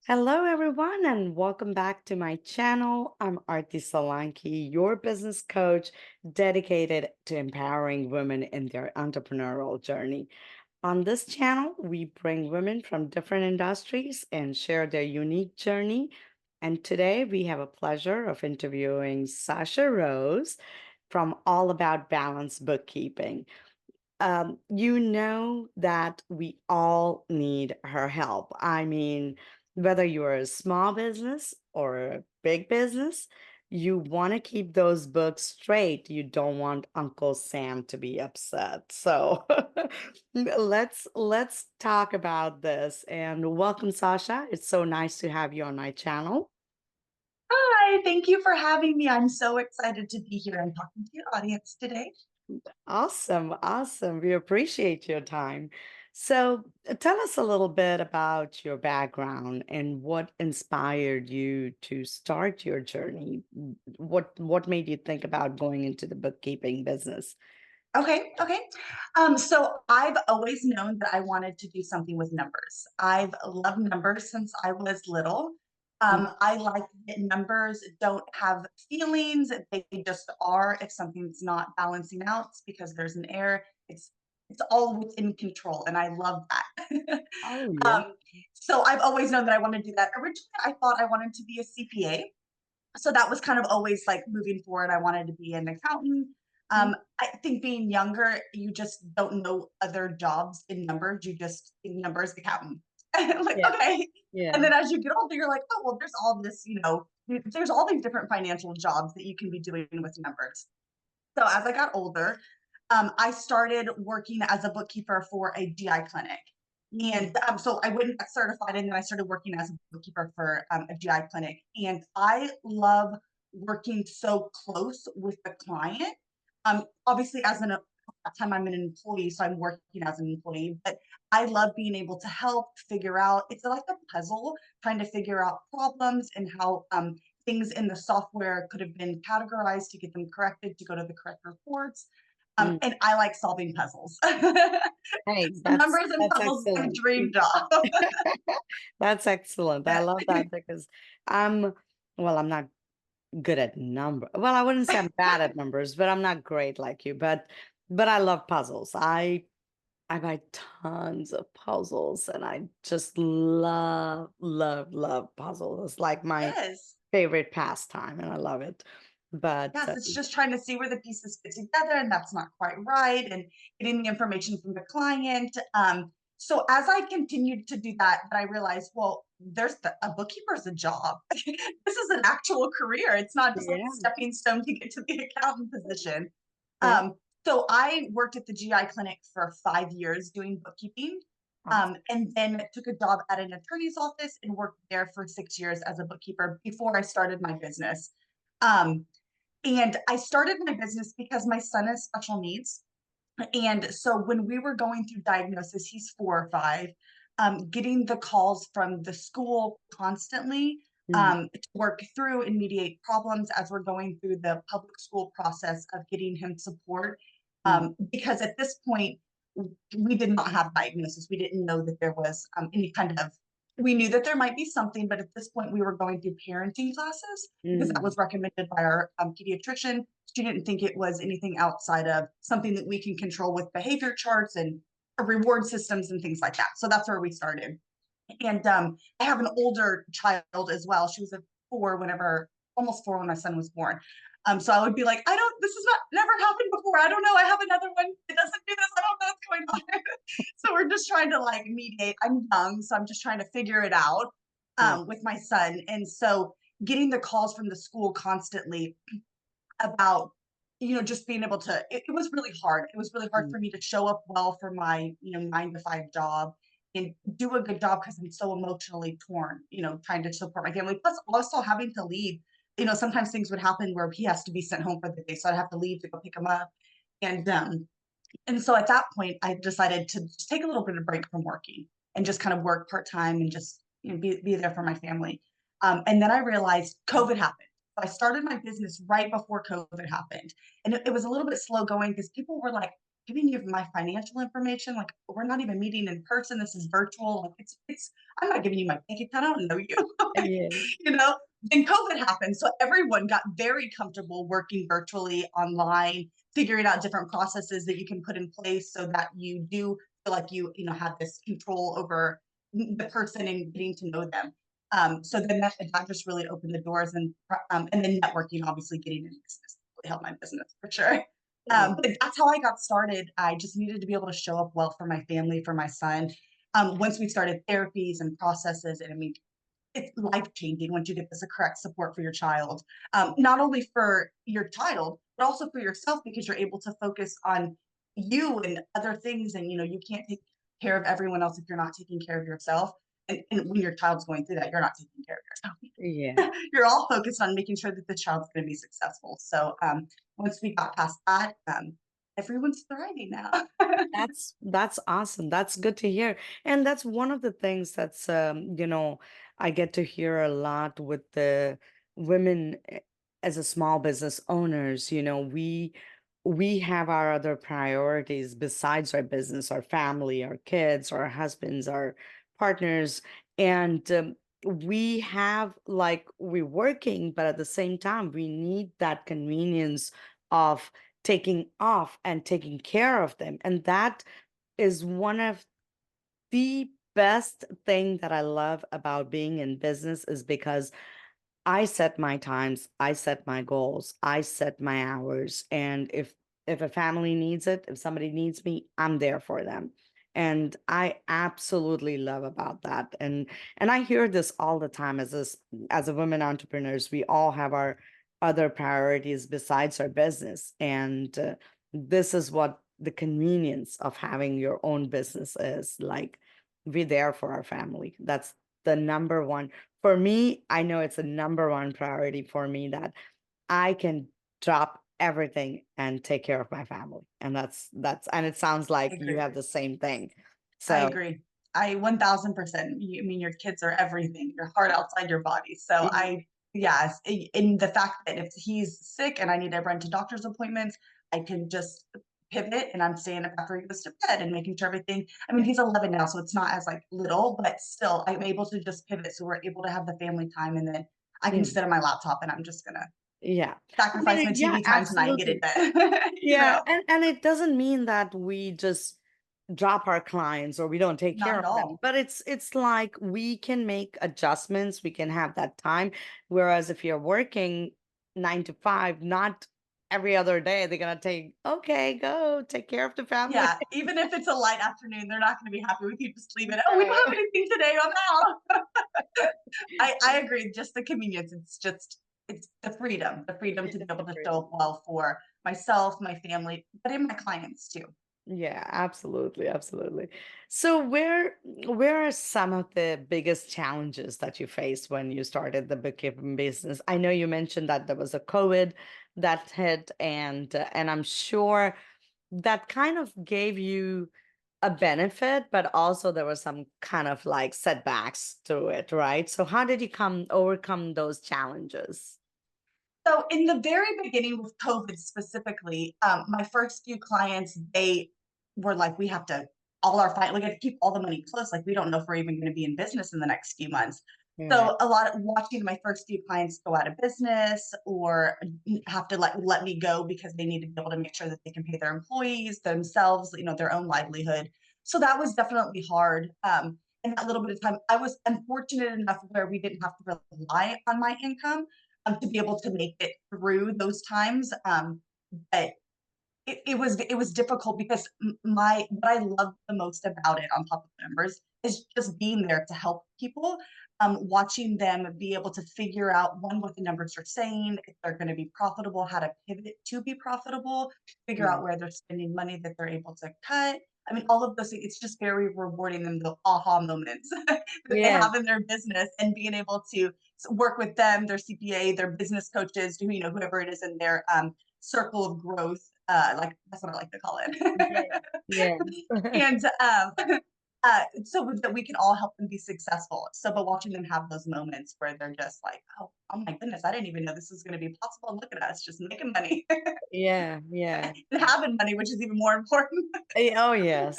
Hello, everyone, and welcome back to my channel. I'm Arti Solanki, your business coach dedicated to empowering women in their entrepreneurial journey. On this channel, we bring women from different industries and share their unique journey. And today we have a pleasure of interviewing Sasha Rose from All About Balance Bookkeeping. You know that we all need her help. I mean, whether you're a small business or a big business, you want to keep those books straight. You don't want Uncle Sam to be upset. So let's talk about this. And welcome, Sasha. It's so nice to have you on my channel. Hi, thank you for having me. I'm so excited to be here and talking to your audience today. Awesome, awesome. We appreciate your time. So, tell us a little bit about your background and what inspired you to start your journey. What made you think about going into the bookkeeping business? Okay. So I've always known that I wanted to do something with numbers. I've loved numbers since I was little. Mm. I like that numbers don't have feelings; they just are. If something's not balancing out, it's because there's an error. It's all within control, and I love that. Oh, yeah. um, so I've always known that I want to do that. Originally, I thought I wanted to be a CPA. So that was kind of always like moving forward. I wanted to be an accountant. Mm. I think being younger, you just don't know other jobs in numbers. You just think numbers accountant. Like, Yeah, okay. And yeah. then as you get older, you're like, oh, well, there's all this, there's all these different financial jobs that you can be doing with numbers. So as I got older, I started working as a bookkeeper for a GI clinic. Mm. So I went and got certified, and then I started working as a bookkeeper for a GI clinic. And I love working so close with the client. Obviously, at that time I'm an employee, so I'm working as an employee. But I love being able to help figure out. It's like a puzzle, trying to figure out problems and how things in the software could have been categorized to get them corrected to go to the correct reports. Mm. And I like solving puzzles. Hey, So that's numbers and that's puzzles is my excellent. dream job. That's excellent. I Yeah. love that because I'm, well, I'm not good at number. Well, I wouldn't say I'm bad at numbers, but I'm not great like you. But I love puzzles. I buy tons of puzzles, and I just love puzzles. It's like my Yes. favorite pastime, and I love it. But Yes, it's just trying to see where the pieces fit together, and that's not quite right, and getting the information from the client. So as I continued to do that, I realized, well, a bookkeeper is a job. This is an actual career. It's not just like a yeah, stepping stone to get to the accountant position. yeah, So I worked at the GI clinic for 5 years doing bookkeeping, awesome. and then took a job at an attorney's office and worked there for 6 years as a bookkeeper before I started my business. Um, and I started my business because my son has special needs. And so when we were going through diagnosis, he's 4 or 5, getting the calls from the school constantly Mm, to work through and mediate problems as we're going through the public school process of getting him support. mm, Because at this point, we did not have diagnosis. We didn't know that there was any kind of, we knew that there might be something, but at this point, we were going through parenting classes because that mm, was recommended by our pediatrician. She didn't think it was anything outside of something that we can control with behavior charts and reward systems and things like that. So that's where we started. And I have an older child as well. She was a 4 whenever, almost 4 when my son was born. So I would be like, I don't, this has not never happened before. I don't know. I have another one. It doesn't do this. I don't know what's going on. So we're just trying to like mediate. I'm young, so I'm just trying to figure it out yeah. with my son. And so getting the calls from the school constantly about just being able to, it was really hard. It was really hard Mm, for me to show up well for my 9 to 5 job and do a good job because I'm so emotionally torn, trying to support my family, plus also having to leave. Sometimes things would happen where he has to be sent home for the day, so I'd have to leave to go pick him up. And um and so at that point I decided to just take a little bit of break from working and just kind of work part-time and just be there for my family. And then I realized COVID happened. So I started my business right before COVID happened. And it was a little bit slow going because people were like, giving you my financial information. Like, we're not even meeting in person. This is virtual. Like, I'm not giving you my bank account. I don't know you. Like, Yeah. you know, then COVID happened. So everyone got very comfortable working virtually online, figuring out different processes that you can put in place so that you do feel like have this control over the person and getting to know them. So then that just really opened the doors, and then networking, obviously getting into business really helped my business for sure. Yeah. But that's how I got started. I just needed to be able to show up well for my family, for my son. Once we started therapies and processes, and I mean, it's life changing once you get the correct support for your child. Not only for your child, but also for yourself, because you're able to focus on you and other things. And you can't take care of everyone else if you're not taking care of yourself. And when your child's going through that, you're not taking care of yourself. Yeah. You're all focused on making sure that the child's going to be successful. So once we got past that, everyone's thriving now. That's awesome. That's good to hear. And that's one of the things that's I get to hear a lot with the women as a small business owners, we have our other priorities besides our business, our family, our kids, our husbands, our partners, and we have like we're working, but at the same time we need that convenience of taking off and taking care of them. And that is one of the best thing that I love about being in business is because I set my times, I set my goals, I set my hours, and if a family needs it, if somebody needs me, I'm there for them. And I absolutely love about that. And I hear this all the time as a women entrepreneurs, we all have our other priorities besides our business. And this is what the convenience of having your own business is. Like, we're there for our family. That's the number one for me. I know it's a number one priority for me that I can drop everything and take care of my family. And that's and it sounds I like you agree. have the same thing. I So agree. I 1000%. I mean, your kids are everything, your heart outside your body. So yes, in the fact that if he's sick and I need to run to doctor's appointments, I can just pivot, and I'm staying up after he goes to bed and making sure everything. I mean, he's 11 now, so it's not as like little, but still, I'm able to just pivot. So we're able to have the family time, and then I can mm, sit on my laptop and I'm just gonna yeah. I mean, sacrifice my yeah, TV time tonight and get it absolutely. done. Yeah, and it doesn't mean that we just drop our clients or we don't take Not care at of them, all. but it's like we can make adjustments, we can have that time. Whereas if you're working 9 to 5, not every other day, they're gonna take, okay, go take care of the family. Yeah, even if it's a light afternoon, they're not gonna be happy with you just leaving, "Oh, we don't have No. anything today, I'm out." I agree, just the convenience, it's the freedom to be It's able the to show freedom. up well for myself, my family, but in my clients too. Yeah, absolutely, absolutely. So where are some of the biggest challenges that you faced when you started the bookkeeping business? I know you mentioned that there was a COVID that hit, and I'm sure that kind of gave you a benefit, but also there were some kind of like setbacks to it, right? So how did you come overcome those challenges? So in the very beginning with COVID specifically, my first few clients, they were like, "We have to we got to keep all the money close. Like, we don't know if we're even going to be in business in the next few months." Right. So a lot of watching my first few clients go out of business or have to let me go because they need to be able to make sure that they can pay their employees, themselves, their own livelihood. So that was definitely hard. In that little bit of time, I was unfortunate enough where we didn't have to rely on my income to be able to make it through those times. But it was difficult because my what I love the most about it, on top of the numbers, is just being there to help people, watching them be able to figure out one what the numbers are saying, if they're going to be profitable, how to pivot to be profitable, figure out Right. where they're spending money that they're able to cut. I mean, all of those things. It's just very rewarding them, the aha moments that they Yeah. have in their business, and being able to work with them, their CPA, their business coaches, whoever it is in their circle of growth, like that's what I like to call Yeah. it. Yeah. And that we can all help them be successful. So, but watching them have those moments where they're just like, oh my goodness, I didn't even know this was going to be possible. Look at us just making money Yeah, yeah. and having money, which is even more important. Oh, yes.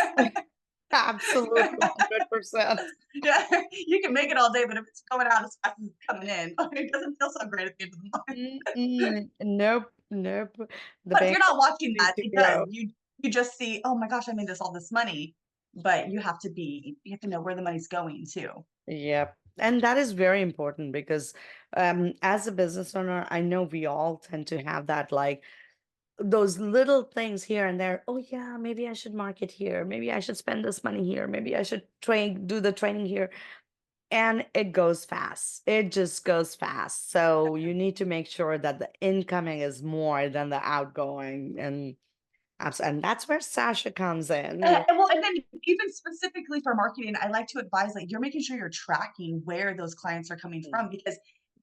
Absolutely, 100%. Yeah, you can make it all day, but if it's going out as fast as it's coming in, it doesn't feel so great at the end of the month. Mm-mm. Nope, nope. The But if bank you're not watching need that, to it does. grow. You just see, oh my gosh, I made this all this money, but you have to know where the money's going too. Yep. And that is very important because as a business owner, I know we all tend to have that like those little things here and there. Oh yeah, maybe I should market here. Maybe I should spend this money here. Maybe I should do the training here. And it goes fast. It just goes fast. So you need to make sure that the incoming is more than the outgoing. And that's where Sasha comes in. Well, and then even specifically for marketing, I like to advise like you're making sure you're tracking where those clients are coming Mm. from because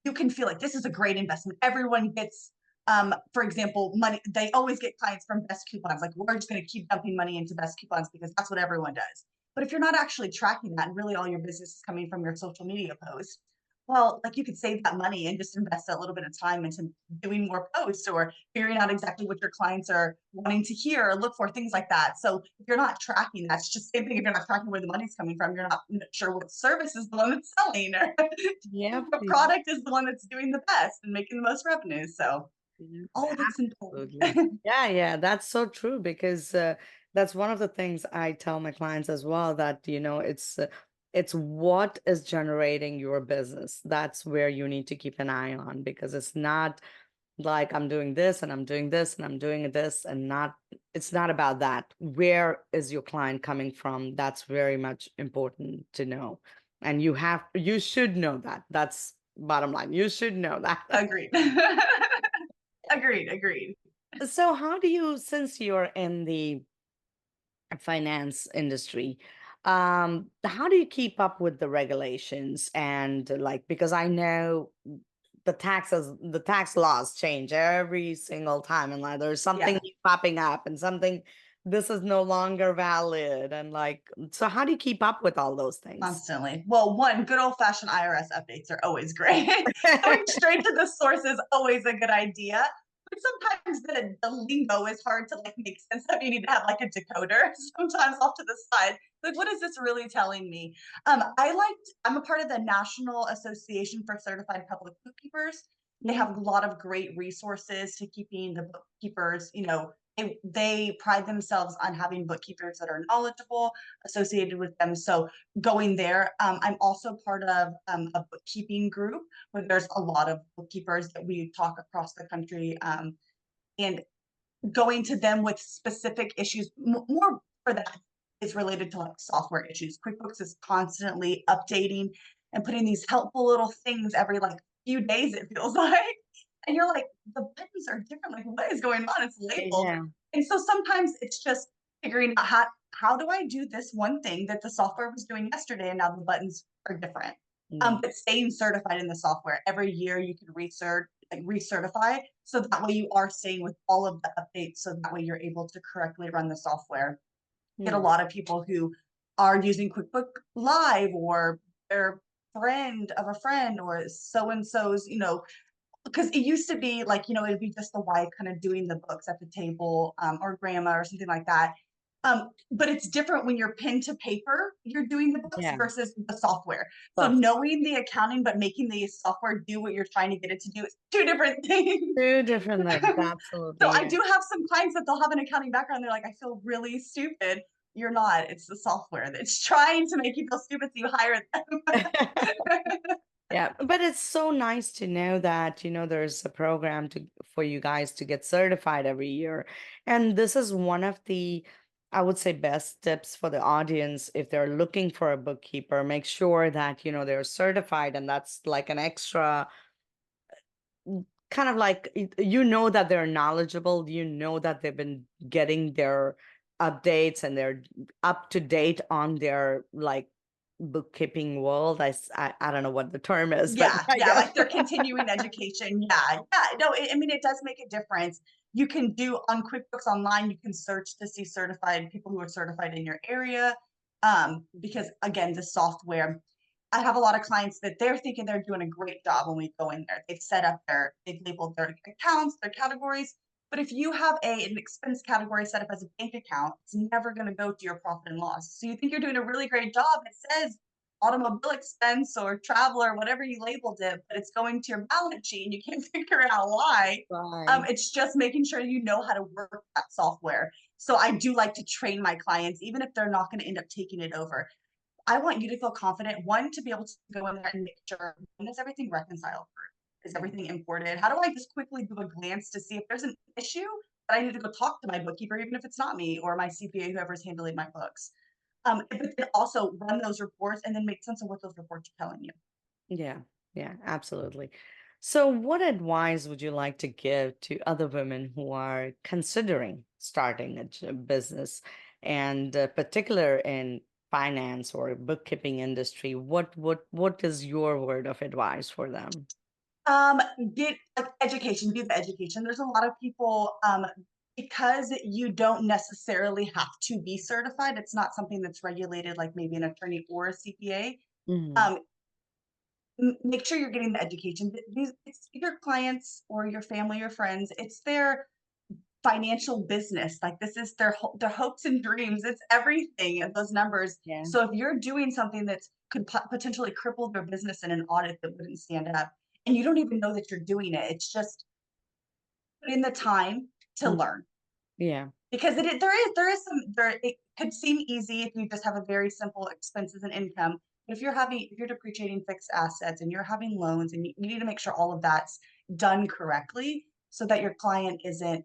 you can feel like this is a great investment. Everyone gets, for example, money. They always get clients from best coupons. Like we're just going to keep dumping money into best coupons because that's what everyone does. But if you're not actually tracking that, and really all your business is coming from your social media posts, well, like you could save that money and just invest a little bit of time into doing more posts or figuring out exactly what your clients are wanting to hear or look for, things like that. So if you're not tracking, that's just same thing. If you're not tracking where the money's coming from, you're not sure what service is the one that's selling or Yep. what product is the one that's doing the best and making the most revenue. So Yep. all of it's Absolutely. important. Yeah, yeah, that's so true because that's one of the things I tell my clients as well that, it's what is generating your business. That's where you need to keep an eye on because it's not like I'm doing this and I'm doing this and I'm doing this and not, it's not about that. Where is your client coming from? That's very much important to know. And you should know that. That's bottom line. You should know that. Agreed. Agreed. So how do you, since you're in the finance industry, how do you keep up with the regulations and like because I know the tax laws change every single time and like there's something Yeah, new popping up and something this is no longer valid and like so how do you keep up with all those things? constantly. Well, one, good old fashioned IRS updates are always great. Going straight to the source is always a good idea. But sometimes the lingo is hard to like make sense of. You need to have like a decoder sometimes off to the side. Like, what is this really telling me? I'm a part of the National Association for Certified Public Bookkeepers. They Mm, have a lot of great resources to keeping the bookkeepers, they pride themselves on having bookkeepers that are knowledgeable associated with them. So going there, I'm also part of a bookkeeping group where there's a lot of bookkeepers that we talk across the country, and going to them with specific issues. More for that is related to like software issues. QuickBooks is constantly updating and putting these helpful little things every like few days, it feels like. And you're like, the buttons are different. Like, what is going on? It's labeled. yeah. And so sometimes it's just figuring out how do I do this one thing that the software was doing yesterday and now the buttons are different. Mm, But staying certified in the software every year you can recertify so that way you are staying with all of the updates so that way you're able to correctly run the software. Get a mm, lot of people who are using QuickBook Live or their friend of a friend or so and so's, because it used to be like, it'd be just the wife kind of doing the books at the table, or grandma or something like that. But it's different when you're pen to paper, you're doing the books yeah. versus the software. So So knowing the accounting, but making the software do what you're trying to get it to do is two different things. two different things, So absolutely. I Yeah. do have some clients that they'll have an accounting background. They're like, I feel really stupid. You're not. It's the software that's trying to make you feel stupid, so you hire them. Yeah, but it's so nice to know that, there's a program for you guys to get certified every year. And this is one of the, I would say, best tips for the audience if they're looking for a bookkeeper. Make sure that, they're certified, and that's like an extra kind of like that they're knowledgeable, that they've been getting their updates and they're up to date on their like bookkeeping world. I don't know what the term is, but Yeah, I yeah, guess. like their continuing education. Yeah, yeah. No, I mean, it does make a difference. You can do on QuickBooks Online, you can search to see certified people who are certified in your area. Because again, the software, I have a lot of clients that they're thinking they're doing a great job when we go in there. They've labeled their accounts, their categories. But if you have an expense category set up as a bank account, it's never going to go to your profit and loss. So you think you're doing a really great job. It says automobile expense or travel or whatever you labeled it, but it's going to your balance sheet and you can't figure out why. Right. It's just making sure you know how to work that software. So I do like to train my clients, even if they're not going to end up taking it over. I want you to feel confident, one, to be able to go in there and make sure, when is everything reconciled for? Is everything imported? How do I just quickly do a glance to see if there's an issue that I need to go talk to my bookkeeper, even if it's not me or my CPA, whoever's handling my books. But then also run those reports and then make sense of what those reports are telling you. Yeah, yeah, absolutely. So, what advice would you like to give to other women who are considering starting a business, and particular in finance or bookkeeping industry? What is your word of advice for them? Um, get like education, do the education. There's a lot of people, because you don't necessarily have to be certified, it's not something that's regulated like maybe an attorney or a CPA. Hmm. Um, make sure you're getting the education. It's your clients or your family or friends. It's their financial business. Like this is their hopes and dreams. It's everything. Those numbers. Yeah. So if you're doing something that could potentially cripple their business in an audit that wouldn't stand up, and you don't even know that you're doing it, it's just put in the time to Mm. learn. Yeah. Because there is some there it could seem easy if you just have a very simple expenses and income. But if you're depreciating fixed assets and you're having loans and you need to make sure all of that's done correctly so that your client isn't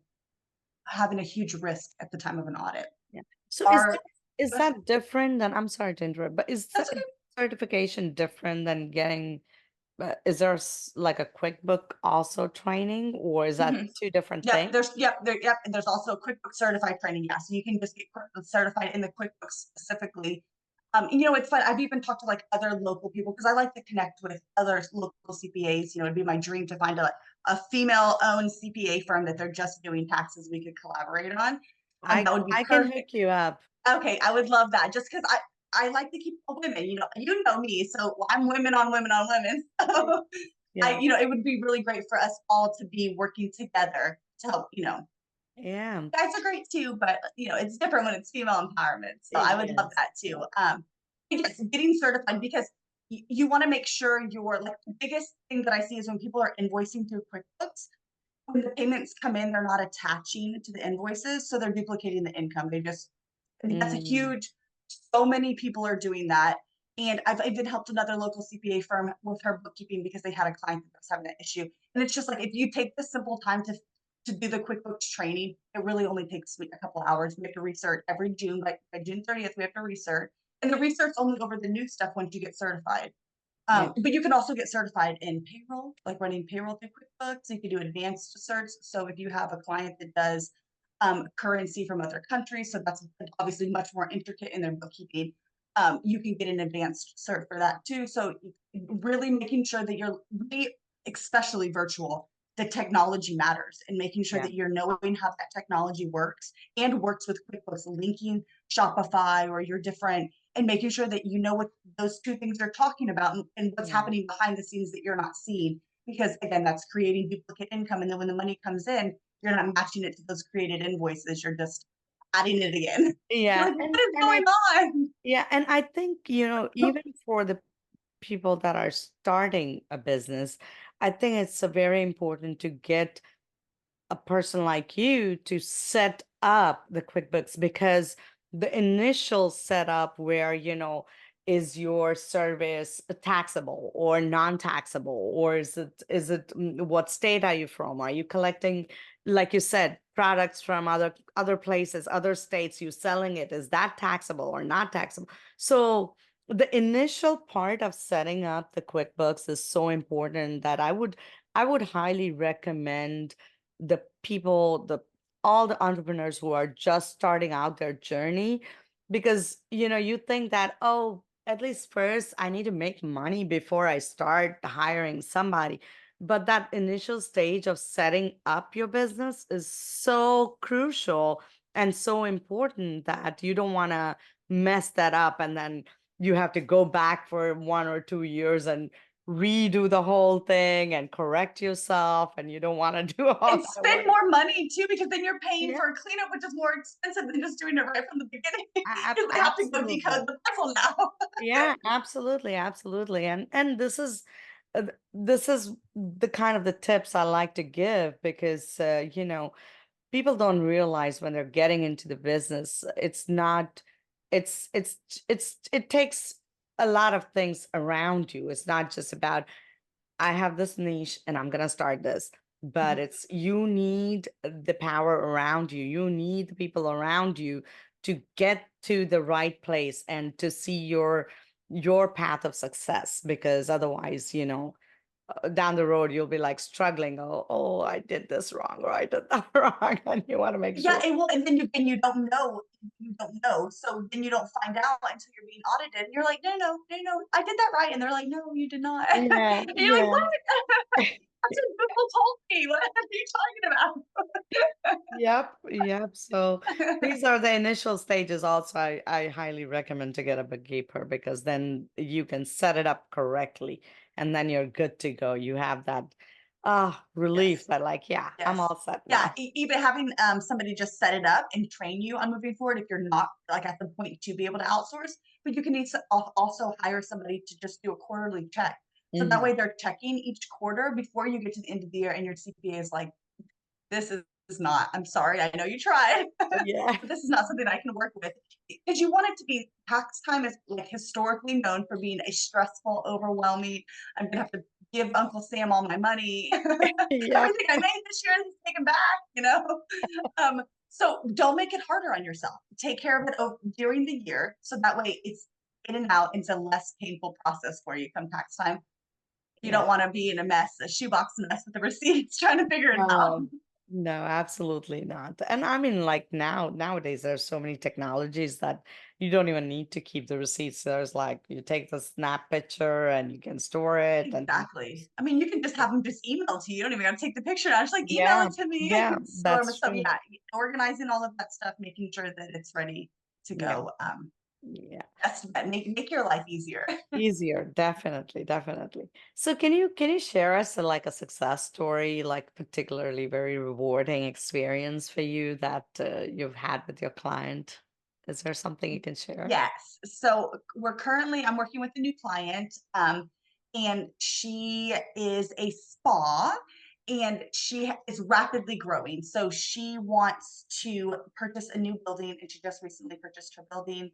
having a huge risk at the time of an audit. Yeah. So, Our is that different than? I'm sorry to interrupt, but is That's okay. certification different than getting? Is there like a QuickBook also training, or is that Mhm. two different Yep, things? and there's also QuickBooks certified training, yeah, so you can just get certified in the QuickBooks specifically. And, it's fun, I've even talked to, like, other local people because I like to connect with other local CPAs. It'd be my dream to find a female-owned CPA firm that they're just doing taxes we could collaborate on, I that would be I can hook perfect. you up. Okay, I would love that just because I like to keep all women, you know me, so I'm women on women on women, Yeah. so Yeah. it would be really great for us all to be working together to help, Yeah. guys are great too, but it's different when it's female empowerment. So I would love Yes. that too. Yes, getting certified because you want to make sure you're like the biggest thing that I see is when people are invoicing through QuickBooks, when the payments come in, they're not attaching to the invoices, so they're duplicating the income. I mean, that's a Mm, huge. So many people are doing that, and I've even helped another local CPA firm with her bookkeeping because they had a client that was having that issue. And it's just like if you take the simple time to do the QuickBooks training, it really only takes me a couple hours. We have to research every June, like by June 30th, we have to research. And the research only over the new stuff once you get certified. yeah. But you can also get certified in payroll, like running payroll through QuickBooks. You can do advanced certs. So if you have a client that does currency from other countries, so that's obviously much more intricate in their bookkeeping, you can get an advanced cert for that too. So really making sure that you're really, especially virtual, the technology matters and making sure Yeah. that you're knowing how that technology works and works with QuickBooks, linking Shopify or your different and making sure that you know what those two things are talking about and what's Yeah. happening behind the scenes that you're not seeing. Because again, that's creating duplicate income. And then when the money comes in, you're not matching it to those created invoices. You're just adding it again. You're Yeah. like, what And is and going I on? yeah, and I think, even for the people that are starting a business, I think it's very important to get a person like you to set up the QuickBooks, because the initial setup where, is your service taxable or non-taxable, or what state are you from? Are you collecting, like you said, products from other places, other states, you selling it, is that taxable or not taxable? So the initial part of setting up the QuickBooks is so important that I would highly recommend the people, all the entrepreneurs who are just starting out their journey, because you think that, oh, at least first I need to make money before I start hiring somebody. But that initial stage of setting up your business is so crucial and so important that you don't want to mess that up, and then you have to go back for 1 or 2 years and redo the whole thing and correct yourself, and you don't want to do all And that spend work. more money too, because then you're paying Yeah, for a cleanup, which is more expensive than just doing it right from the beginning, because they have to go absolutely. decode the puzzle now. Yeah, absolutely, absolutely. And this is the kind of the tips I like to give, because people don't realize when they're getting into the business, it's not it takes a lot of things around you. It's not just about, I have this niche and I'm going to start this. But Mhm. it's, you need the power around you. You need the people around you to get to the right place and to see your path of success, because otherwise, down the road you'll be like struggling. Oh, I did this wrong, or I did that wrong, and you want to make Yeah, sure. and then you don't know, so then you don't find out until you're being audited, and you're like, "No, no, no, no, I did that right," and they're like, "No, you did not." Yeah, And you're like, yeah. "What? That's what Google told me. What are you Yep, yep. So talking about?" these are the initial stages. Also, I highly recommend to get a bookkeeper, because then you can set it up correctly, and then you're good to go. You have that relief Yes. that, like, yeah, I'm Yes. all set Yeah, now. even having, somebody just set it up and train you on moving forward if you're not, like, at the point to be able to outsource, but you can need to also hire somebody to just do a quarterly check. So that Hmm. way they're checking each quarter before you get to the end of the year and your CPA is like, "This is not, I'm sorry, I know you tried, but Yeah. this is not something I can work with." Because you want it to be, tax time is, like, historically known for being a stressful, overwhelming, "I'm gonna have to give Uncle Sam all my money. Yep. Everything I made this year is taken back," you know? So don't make it harder on yourself. Take care of it during the year, so that way it's in and out. It's a less painful process for you come tax time. You Yeah. don't wanna be in a mess, a shoebox mess with the receipts trying to figure it out. No, no, absolutely not. And I mean, like, nowadays, there's so many technologies that you don't even need to keep the receipts. There's, like, you take the snap picture and you can store it, and then Exactly. I mean, you can just have them just email to you. You don't even gotta take the picture now, just, like, email yeah, it to me, yeah, store 'em. that's So, true. yeah, organizing all of that stuff, making sure that it's ready to Yeah, go, yeah. that's make your life easier. Easier, definitely, definitely. So can you share us like a success story, like particularly very rewarding experience for you that you've had with your client? Is there something you can share? Yes. So I'm working with a new client, and she is a spa, and she is rapidly growing. So she wants to purchase a new building, and she just recently purchased her building.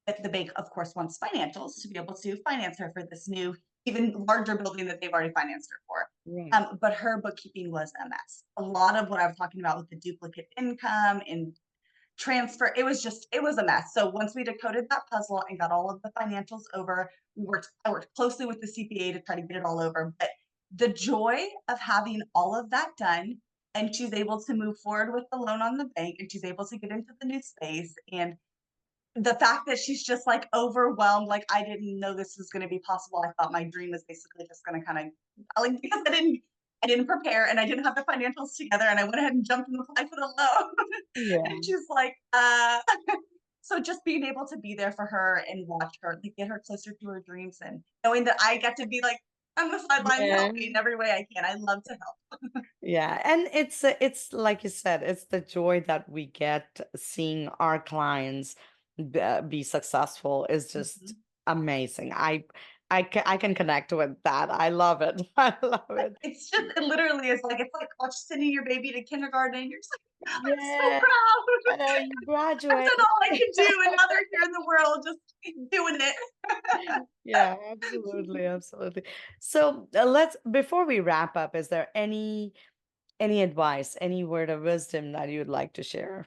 But the bank, of course, wants financials to be able to finance her for this new, even larger building that they've already financed her for. Right. But her bookkeeping was a mess. A lot of what I was talking about with the duplicate income and transfer, it was a mess. So once we decoded that puzzle and got all of the financials over, I worked closely with the CPA to try to get it all over. But the joy of having all of that done, and she's able to move forward with the loan on the bank, and she's able to get into the new space, and the fact that she's just, like, overwhelmed, like, "I didn't know this was gonna be possible. I thought my dream was basically just gonna kinda," like, because I didn't prepare and I didn't have the financials together, and I went ahead and jumped and applied for the loan. Yeah. And she's like, So just being able to be there for her and watch her, like, get her closer to her dreams, and knowing that I get to be, like, on the sidelines Yeah. helping in every way I can. I love to help. Yeah, and it's like you said, it's the joy that we get seeing our clients be successful is just Mhm. amazing. I can connect with that. I love it. I love it. It's just, it literally is like, it's like watch sending your baby to kindergarten, and you're just like, "I'm so Yeah, proud. I know you I've graduate. done all I can do, and now they're here in the world just doing it." Yeah, absolutely, absolutely. So let's before we wrap up, is there any advice, any word of wisdom that you'd like to share?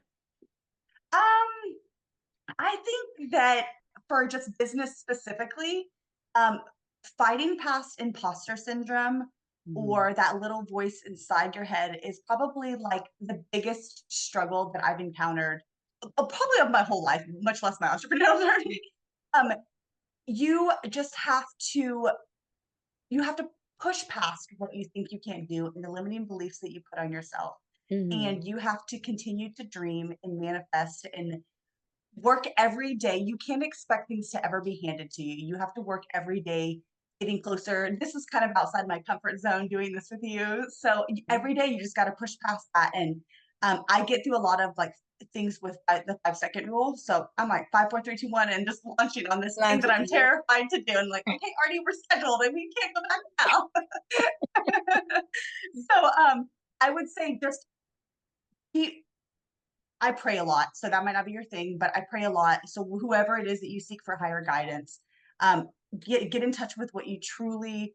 Um, I think that for just business specifically, um, fighting past imposter syndrome Mhm. or that little voice inside your head is probably like the biggest struggle that I've encountered, probably of my whole life, much less my entrepreneurial journey. Um, you just have to you have to push past what you think you can't do and the limiting beliefs that you put on yourself. Mhm. And you have to continue to dream and manifest and work every day. You can't expect things to ever be handed to you. You have to work every day, getting closer. This is kind of outside my comfort zone doing this with you. So every day you just got to push past that. And I get through a lot of like things with the 5 second rule. So I'm like 5, 4, 3, 2, 1, and just launching on this thing that I'm Yeah. terrified to do. And like, okay, Artie, we're scheduled and we can't go back now. So I would say just keep I pray a lot, so that might not be your thing, but I pray a lot. So whoever it is that you seek for higher guidance, um, get in touch with what you truly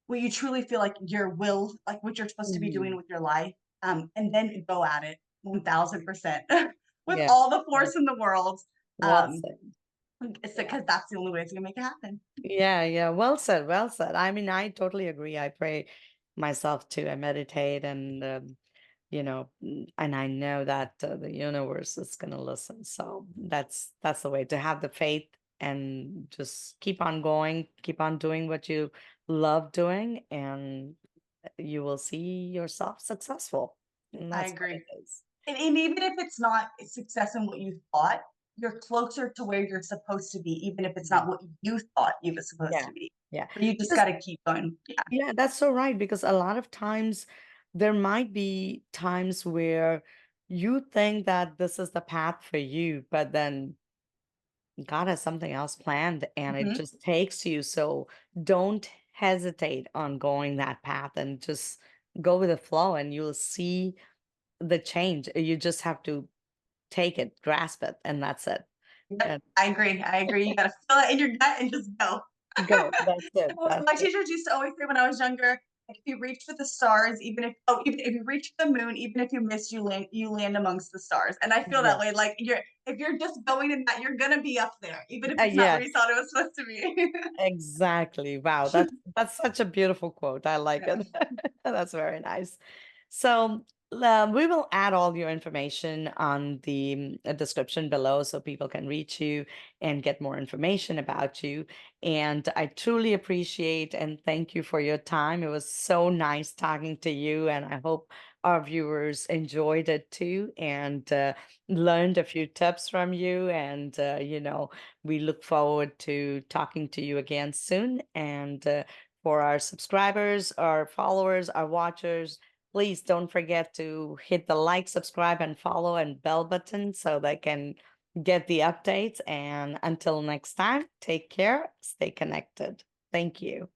feel like your will, like what you're supposed to be doing Mhm. with your life, and then go at it 1000% with Yeah. all the Well, force in the world. well Um, said. it's Yeah. because that's the only way it's gonna make it happen. Yeah, yeah. Well said. Well said. I mean, I totally agree. I pray myself too. I meditate and and I know that the universe is going to listen. So that's the way to have the faith and just keep on going, keep on doing what you love doing, and you will see yourself successful. And I that's what agree. it is. And even if it's not a success in what you thought, you're closer to where you're supposed to be, even if it's Mhm. not what you thought you were supposed Yeah. to be. Yeah. But you just Because gotta keep going. Yeah. yeah, that's so right. Because a lot of times there might be times where you think that this is the path for you, but then God has something else planned and it Mhm. just takes you. So don't hesitate on going that path and just go with the flow and you'll see the change. You just have to take it, grasp it, and that's it. Yep, And I agree, I agree. You gotta feel it in your gut and just go. go. That's it. Well, That's my it. teachers used to always say when I was younger, like, if you reach for the stars, even if you reach for the moon, even if you miss, you land amongst the stars. And I feel that Yeah. way. Like if you're just going in that, you're gonna be up there, even if it's not where you Yes. thought it was supposed to be. Exactly. Wow, that's such a beautiful quote. I like Yeah. it. That's very nice. So we will add all your information on the description below so people can reach you and get more information about you. And I truly appreciate and thank you for your time. It was so nice talking to you, and I hope our viewers enjoyed it too and learned a few tips from you. And we look forward to talking to you again soon. And for our subscribers, our followers, our watchers, please don't forget to hit the like, subscribe, and follow and bell button so they can get the updates. And until next time, take care, stay connected. Thank you.